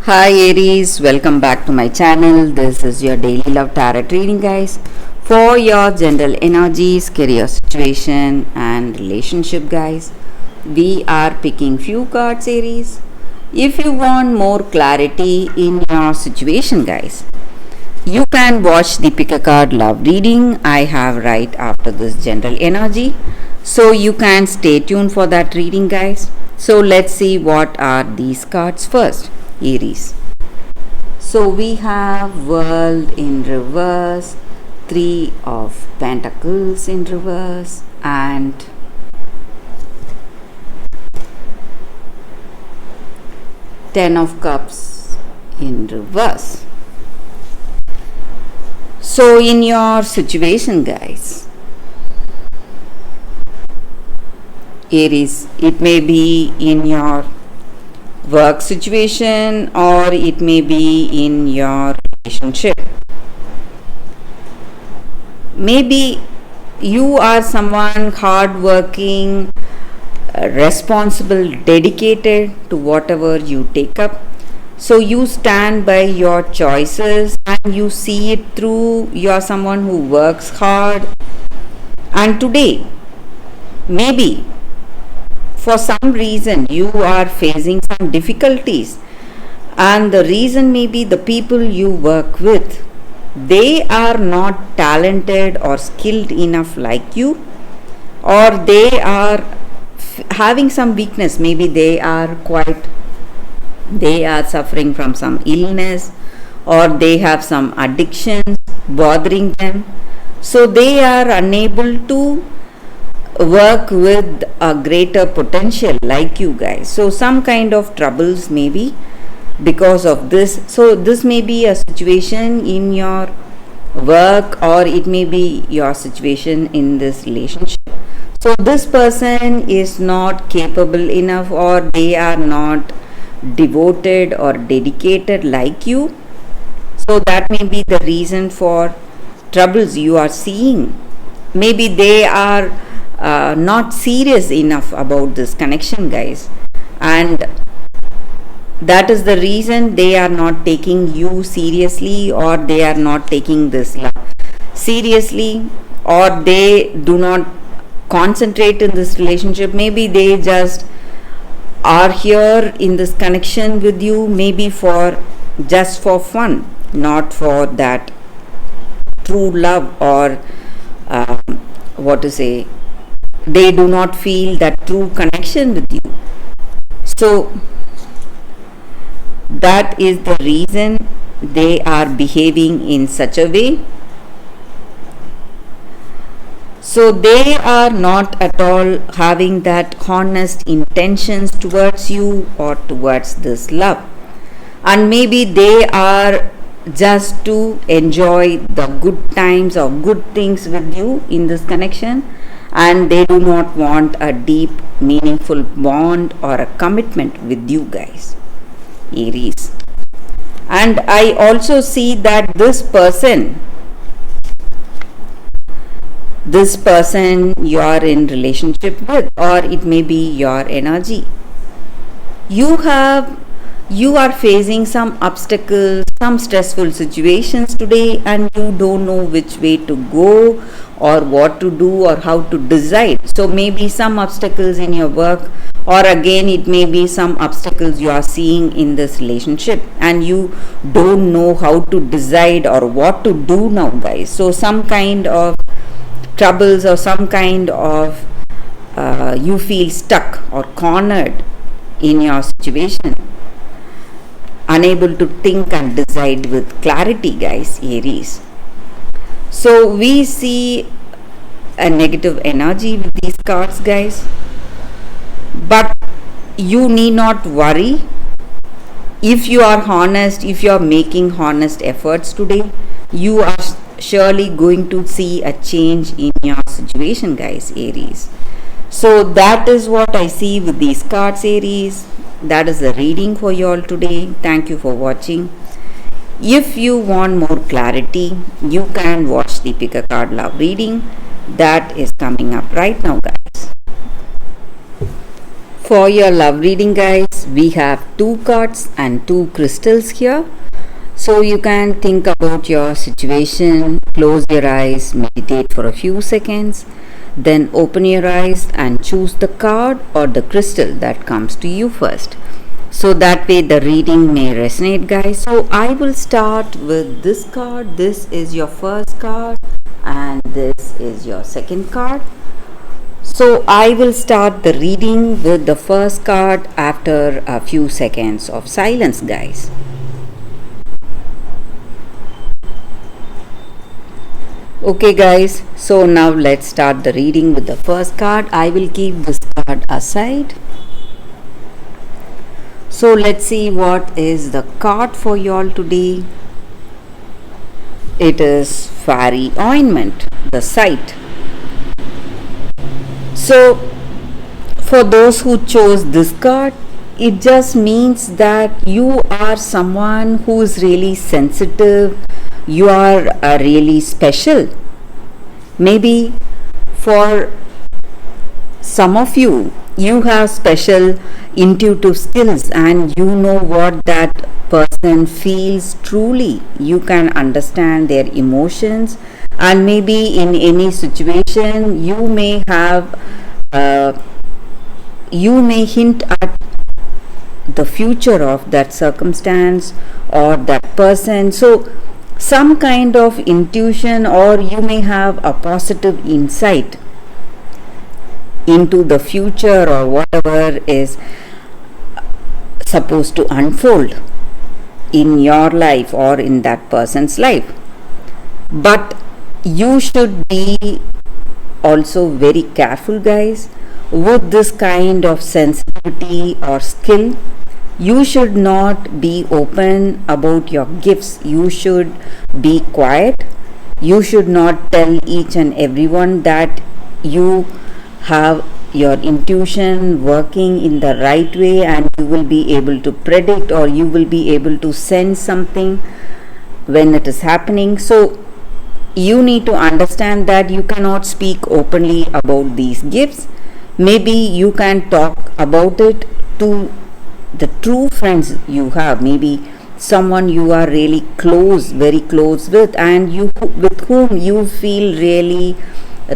Hi Aries, welcome back to my channel. This is your daily love tarot reading, guys, for your general energies, career situation and relationship, guys. We are picking few cards, Aries. If you want more clarity in your situation, guys, you can watch the pick a card love reading I have right after this general energy. So you can stay tuned for that reading, guys. So let's see what are these cards first. Aries. So we have World in reverse, Three of Pentacles in reverse, and Ten of Cups in reverse. So in your situation, guys, Aries, it may be in your work situation or it may be in your relationship. Maybe you are someone hardworking, responsible, dedicated to whatever you take up. So you stand by your choices and you see it through. You are someone who works hard. And today, maybe for some reason you are facing some difficulties, and the reason may be the people you work with, they are not talented or skilled enough like you, or they are having some weakness. Maybe they are suffering from some illness, or they have some addictions bothering them, so they are unable to work with a greater potential like you guys. So some kind of troubles maybe because of this. So this may be a situation in your work, or it may be your situation in this relationship. So this person is not capable enough, or they are not devoted or dedicated like you. So that may be the reason for troubles you are seeing. Maybe they are not serious enough about this connection, guys, and that is the reason they are not taking you seriously, or they are not taking this love seriously, or they do not concentrate in this relationship. Maybe they just are here in this connection with you, maybe for just for fun, not for that true love, or what to say, they do not feel that true connection with you. So that is the reason they are behaving in such a way. So they are not at all having that honest intentions towards you or towards this love, and maybe they are just to enjoy the good times or good things with you in this connection, and they do not want a deep, meaningful bond or a commitment with you guys, Aries. And I also see that this person you are in relationship with, or it may be your energy, you are facing some obstacles, some stressful situations today, and you don't know which way to go or what to do or how to decide. So maybe some obstacles in your work, or again it may be some obstacles you are seeing in this relationship, and you don't know how to decide or what to do now, guys. So some kind of troubles, or some kind of you feel stuck or cornered in your situation, unable to think and decide with clarity, guys, Aries. So we see a negative energy with these cards, guys, but you need not worry. If you are honest, if you are making honest efforts today, you are surely going to see a change in your situation, guys, Aries. So that is what I see with these cards, Aries. That is the reading for you all today. Thank you for watching. If you want more clarity, you can watch the pick a card love reading that is coming up right now, guys. For your love reading, guys, we have two cards and two crystals here. So you can think about your situation, close your eyes, meditate for a few seconds, then open your eyes and choose the card or the crystal that comes to you first. So that way the reading may resonate, guys. So I will start with this card. This is your first card and this is your second card. So I will start the reading with the first card after a few seconds of silence, guys. Okay guys, so now let's start the reading with the first card. I will keep this card aside. So let's see what is the card for y'all today. It is Fairy Ointment, the Sight. So for those who chose this card, it just means that you are someone who is really sensitive. You are really special. Maybe for some of you, you have special intuitive skills and you know what that person feels truly. You can understand their emotions, and maybe in any situation you may have you may hint at the future of that circumstance or that person. So some kind of intuition, or you may have a positive insight into the future or whatever is supposed to unfold in your life or in that person's life. But you should be also very careful, guys, with this kind of sensitivity or skill. You should not be open about your gifts. You should be quiet. You should not tell each and everyone that you have your intuition working in the right way and you will be able to predict or you will be able to sense something when it is happening. So you need to understand that you cannot speak openly about these gifts. Maybe you can talk about it to the true friends you have, maybe someone you are really close, very close with, and you with whom you feel really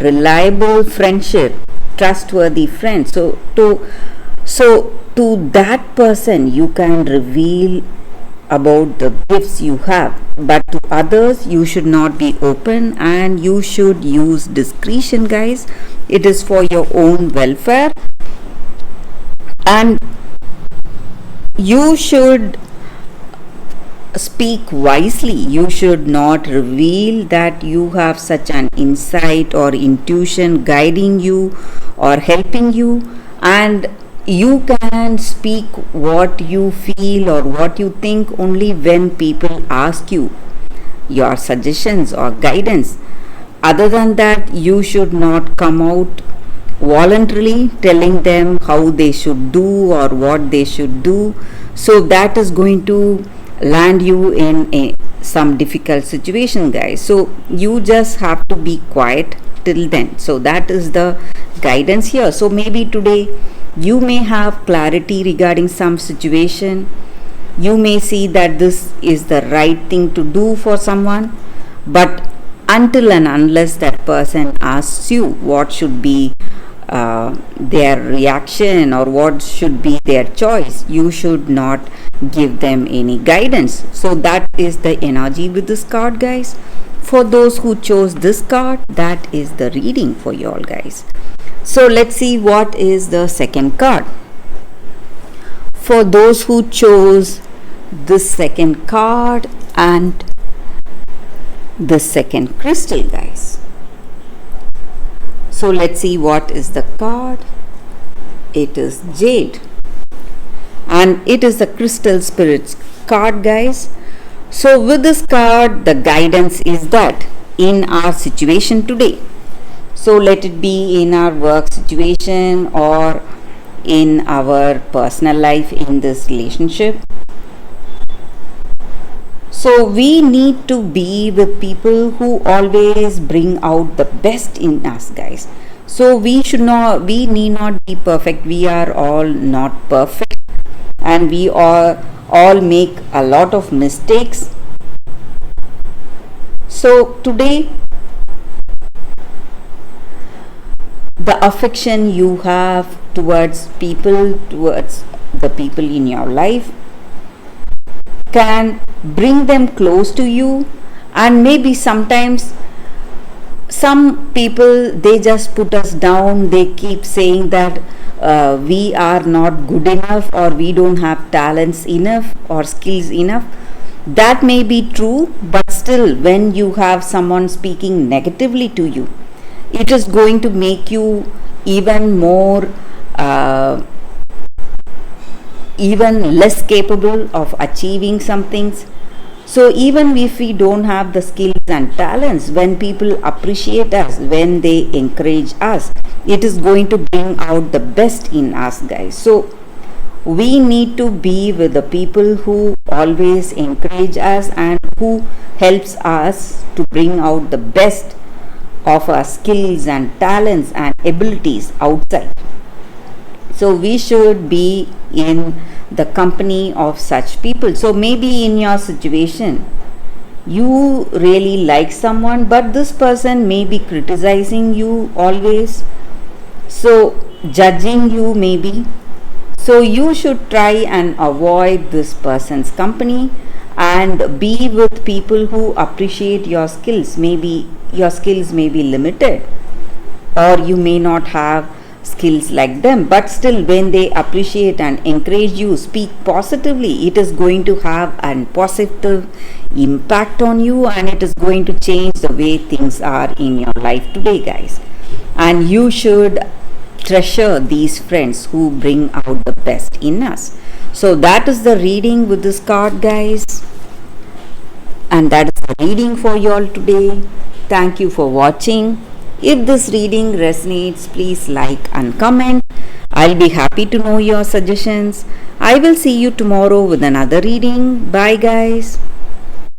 reliable friendship, trustworthy friend. So to that person you can reveal about the gifts you have, but to others you should not be open and you should use discretion, guys. It is for your own welfare, and you should speak wisely. You should not reveal that you have such an insight or intuition guiding you or helping you, and you can speak what you feel or what you think only when people ask you your suggestions or guidance. Other than that, you should not come out voluntarily telling them how they should do or what they should do. So that is going to land you in some difficult situation, guys. So you just have to be quiet till then. So that is the guidance here. So maybe today you may have clarity regarding some situation. You may see that this is the right thing to do for someone, but until and unless that person asks you what should be their reaction or what should be their choice, you should not give them any guidance. So that is the energy with this card, guys. For those who chose this card, that is the reading for you all, guys. So let's see what is the second card. For those who chose this second card and the second crystal, guys. So let's see what is the card. It is Jade, and it is the Crystal Spirits card, guys. So with this card, the guidance is that in our situation today, so let it be in our work situation or in our personal life, in this relationship, so we need to be with people who always bring out the best in us, guys. So we need not be perfect. We are all not perfect. and we all make a lot of mistakes. So today, the affection you have towards the people in your life, can bring them close to you. And maybe sometimes some people, they just put us down. They keep saying that we are not good enough, or we don't have talents enough or skills enough. That may be true, but still, when you have someone speaking negatively to you, it is going to make you even more even less capable of achieving some things. So even if we don't have the skills and talents, when people appreciate us, when they encourage us, it is going to bring out the best in us, guys. So we need to be with the people who always encourage us and who helps us to bring out the best of our skills and talents and abilities outside. So we should be in the company of such people. So maybe in your situation, you really like someone, but this person may be criticizing you always, so judging you maybe. So you should try and avoid this person's company and be with people who appreciate your skills. Maybe your skills may be limited, or you may not have skills like them, but still, when they appreciate and encourage you, speak positively, it is going to have a positive impact on you, and it is going to change the way things are in your life today, guys. And you should treasure these friends who bring out the best in us. So that is the reading with this card, guys, and that is the reading for you all today. Thank you for watching. If this reading resonates, please like and comment. I'll be happy to know your suggestions. I will see you tomorrow with another reading. Bye, guys.